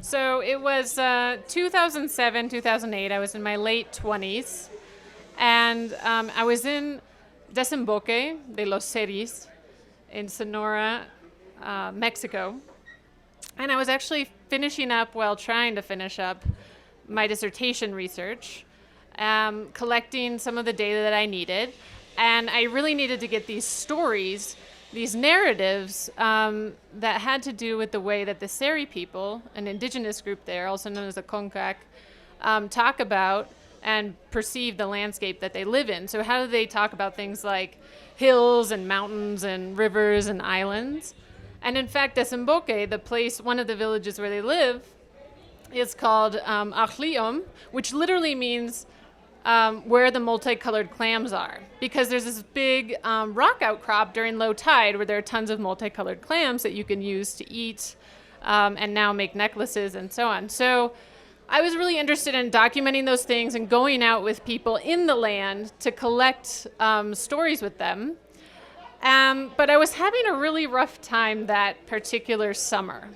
So it was 2007, 2008. I was in my late 20s. And I was in Desemboque de los Ceris in Sonora, Mexico. And I was actually trying to finish up my dissertation research, collecting some of the data that I needed. And I really needed to get these stories, these narratives that had to do with the way that the Seri people, an indigenous group there, also known as the Concac, talk about and perceive the landscape that they live in. So how do they talk about things like hills and mountains and rivers and islands? And in fact, Desemboque, the place, one of the villages where they live, is called Achlium, which literally means where the multicolored clams are. Because there's this big rock outcrop during low tide where there are tons of multicolored clams that you can use to eat and now make necklaces and so on. So I was really interested in documenting those things and going out with people in the land to collect stories with them. But I was having a really rough time that particular summer.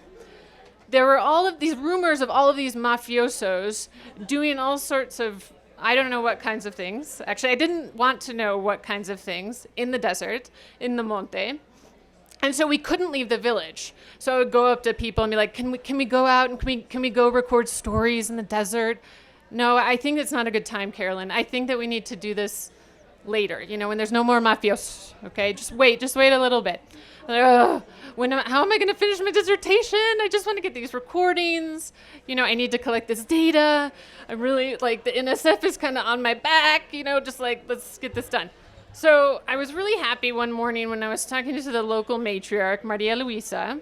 There were all of these rumors of all of these mafiosos doing all sorts of, I don't know what kinds of things. Actually, I didn't want to know what kinds of things in the desert, in the monte. And so we couldn't leave the village. So I would go up to people and be like, can we go out and can we go record stories in the desert? No, I think it's not a good time, Carolyn. I think that we need to do this later, when there's no more mafiosos, okay? Just wait a little bit. How am I going to finish my dissertation? I just want to get these recordings. I need to collect this data. I'm really, the NSF is kind of on my back, let's get this done. So I was really happy one morning when I was talking to the local matriarch, Maria Luisa,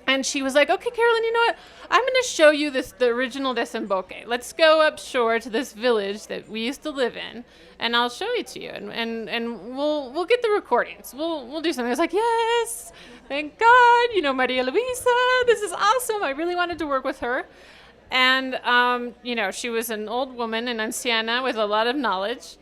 and she was like, okay, Carolyn, you know what? I'm going to show you the original Desemboque. Let's go up shore to this village that we used to live in, and I'll show it to you, and we'll get the recordings. We'll do something. I was like, yes, thank God, Maria Luisa, this is awesome. I really wanted to work with her. And, she was an old woman, an anciana with a lot of knowledge.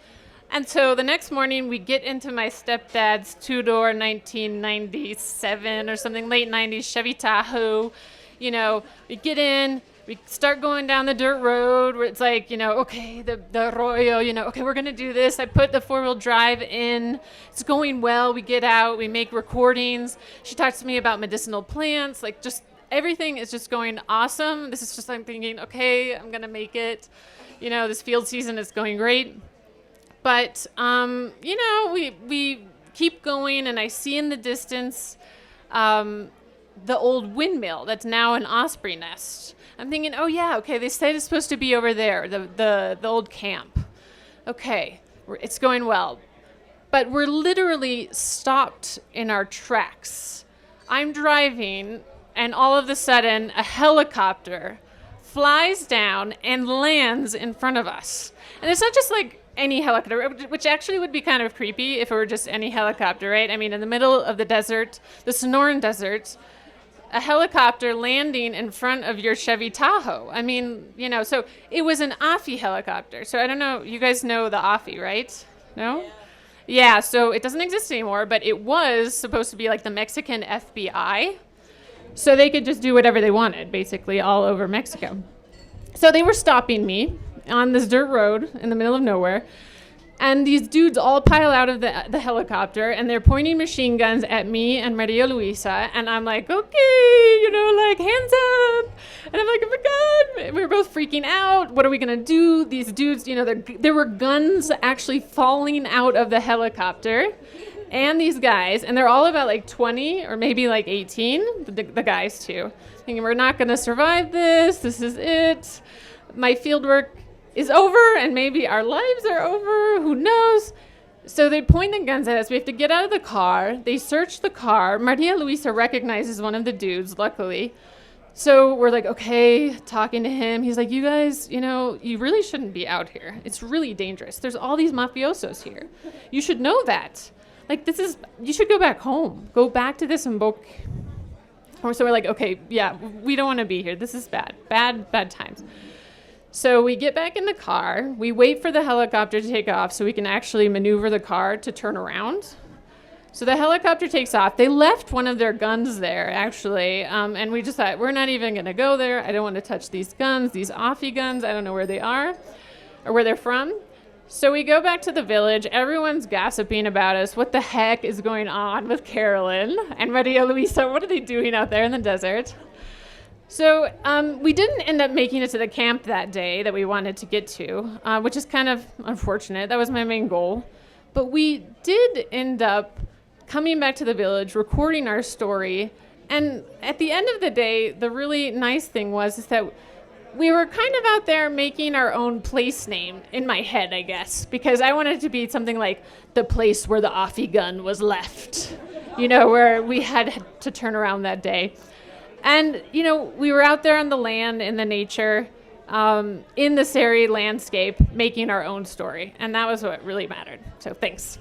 And so the next morning, we get into my stepdad's two-door 1997 or something, late 90s Chevy Tahoe. We get in, we start going down the dirt road where it's like, okay, the arroyo, okay, we're going to do this. I put the four-wheel drive in. It's going well. We get out. We make recordings. She talks to me about medicinal plants, just everything is just going awesome. This is just, I'm thinking, okay, I'm going to make it. This field season is going great. But, we keep going, and I see in the distance the old windmill that's now an osprey nest. I'm thinking, oh, yeah, okay, they said it's supposed to be over there, the old camp. Okay, it's going well. But we're literally stopped in our tracks. I'm driving, and all of a sudden, a helicopter flies down and lands in front of us. And it's not just any helicopter, which actually would be kind of creepy if it were just any helicopter, right? I mean, in the middle of the desert, the Sonoran Desert, a helicopter landing in front of your Chevy Tahoe. I mean, so it was an AFI helicopter. So I don't know, you guys know the AFI, right? No? Yeah, so it doesn't exist anymore, but it was supposed to be like the Mexican FBI. So they could just do whatever they wanted, basically, all over Mexico. So they were stopping me on this dirt road in the middle of nowhere, and these dudes all pile out of the helicopter, and they're pointing machine guns at me and Maria Luisa, and I'm like, okay, hands up, and I'm like, oh my God, we're both freaking out. What are we gonna do? These dudes, there were guns actually falling out of the helicopter, and these guys, and they're all about 20 or maybe 18, the guys too, thinking we're not gonna survive this. This is it. My fieldwork is over, and maybe our lives are over. Who knows? So they point the guns at us. We have to get out of the car. They search the car. Maria Luisa recognizes one of the dudes, luckily. So we're like, okay, talking to him. He's like, you guys, you really shouldn't be out here. It's really dangerous. There's all these mafiosos here. You should know that. You should go back home. Go back to Desemboque. So we're like, okay, yeah, we don't want to be here. This is bad. Bad times. So we get back in the car. We wait for the helicopter to take off so we can actually maneuver the car to turn around. So the helicopter takes off. They left one of their guns there, actually, and we just thought, we're not even going to go there. I don't want to touch these guns, these Offie guns. I don't know where they are or where they're from. So we go back to the village. Everyone's gossiping about us. What the heck is going on with Carolyn and Maria Luisa? What are they doing out there in the desert? So we didn't end up making it to the camp that day that we wanted to get to, which is kind of unfortunate. That was my main goal. But we did end up coming back to the village, recording our story. And at the end of the day, the really nice thing is that we were kind of out there making our own place name in my head, I guess, because I wanted it to be something like the place where the Offie gun was left, where we had to turn around that day. And, we were out there on the land, in the nature, in the Seri landscape, making our own story. And that was what really mattered. So thanks.